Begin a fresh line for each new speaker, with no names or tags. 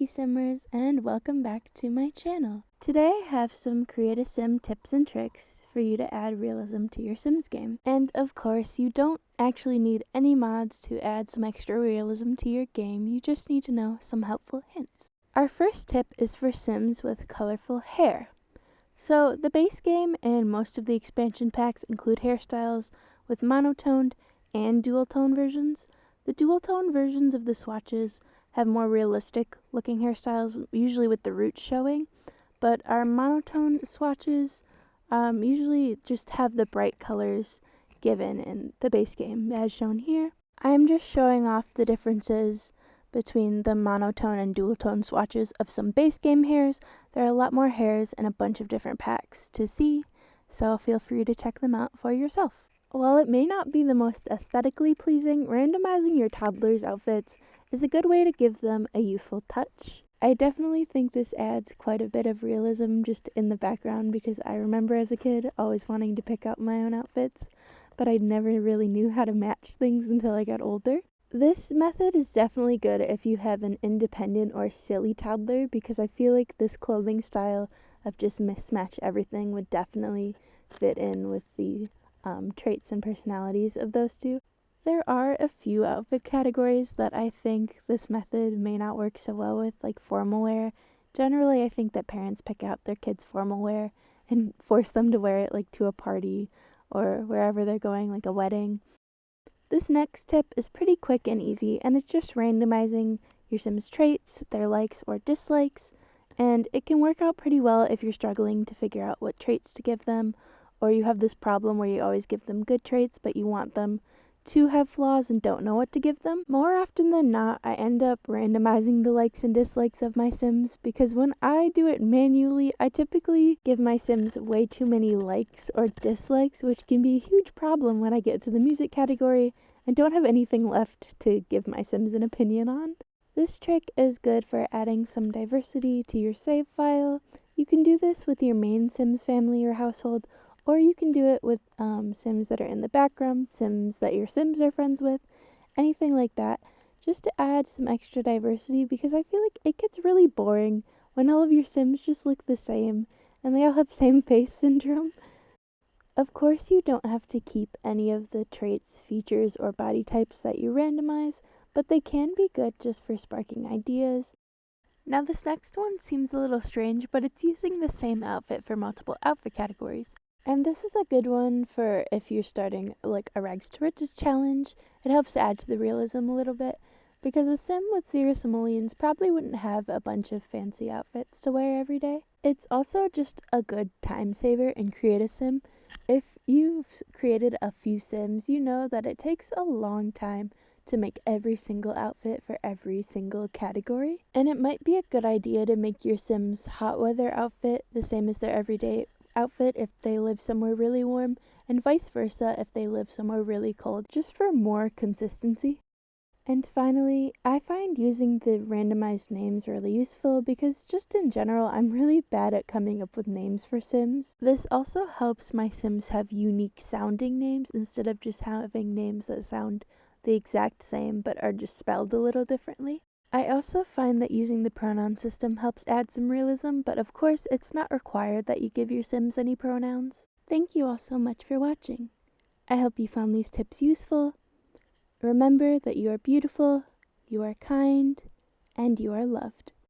Lucky Simmers, and welcome back to my channel. Today I have some Create a Sim tips and tricks for you to add realism to your Sims game. And of course, you don't actually need any mods to add some extra realism to your game, you just need to know some helpful hints. Our first tip is for Sims with colorful hair. So the base game and most of the expansion packs include hairstyles with monotoned and dual tone versions. The dual tone versions of the swatches have more realistic looking hairstyles, usually with the roots showing, but our monotone swatches usually just have the bright colors given in the base game as shown here. I am just showing off the differences between the monotone and dual tone swatches of some base game hairs. There are a lot more hairs and a bunch of different packs to see, so feel free to check them out for yourself. While it may not be the most aesthetically pleasing, randomizing your toddler's outfits is a good way to give them a youthful touch. I definitely think this adds quite a bit of realism just in the background because I remember as a kid always wanting to pick out my own outfits, but I never really knew how to match things until I got older. This method is definitely good if you have an independent or silly toddler because I feel like this clothing style of just mismatch everything would definitely fit in with the traits and personalities of those two. There are a few outfit categories that I think this method may not work so well with, like formal wear. Generally, I think that parents pick out their kids' formal wear and force them to wear it like to a party or wherever they're going, like a wedding. This next tip is pretty quick and easy, and it's just randomizing your Sims traits, their likes or dislikes, and it can work out pretty well if you're struggling to figure out what traits to give them, or you have this problem where you always give them good traits but you want them to have flaws and don't know what to give them. More often than not, I end up randomizing the likes and dislikes of my Sims because when I do it manually, I typically give my Sims way too many likes or dislikes, which can be a huge problem when I get to the music category and don't have anything left to give my Sims an opinion on. This trick is good for adding some diversity to your save file. You can do this with your main Sims family or household, or you can do it with Sims that are in the background, Sims that your Sims are friends with, anything like that, just to add some extra diversity because I feel like it gets really boring when all of your Sims just look the same and they all have same face syndrome. Of course, you don't have to keep any of the traits, features, or body types that you randomize, but they can be good just for sparking ideas. Now this next one seems a little strange, but it's using the same outfit for multiple outfit categories. And this is a good one for if you're starting like a rags to riches challenge. It helps add to the realism a little bit because a sim with 0 simoleons probably wouldn't have a bunch of fancy outfits to wear every day. It's also just a good time saver in Create a Sim. If you've created a few Sims, you know that it takes a long time to make every single outfit for every single category. And it might be a good idea to make your Sims hot weather outfit the same as their everyday outfit if they live somewhere really warm, and vice versa if they live somewhere really cold, just for more consistency. And finally, I find using the randomized names really useful because just in general, I'm really bad at coming up with names for Sims. This also helps my Sims have unique sounding names instead of just having names that sound the exact same but are just spelled a little differently. I also find that using the pronoun system helps add some realism, but of course it's not required that you give your Sims any pronouns. Thank you all so much for watching. I hope you found these tips useful. Remember that you are beautiful, you are kind, and you are loved.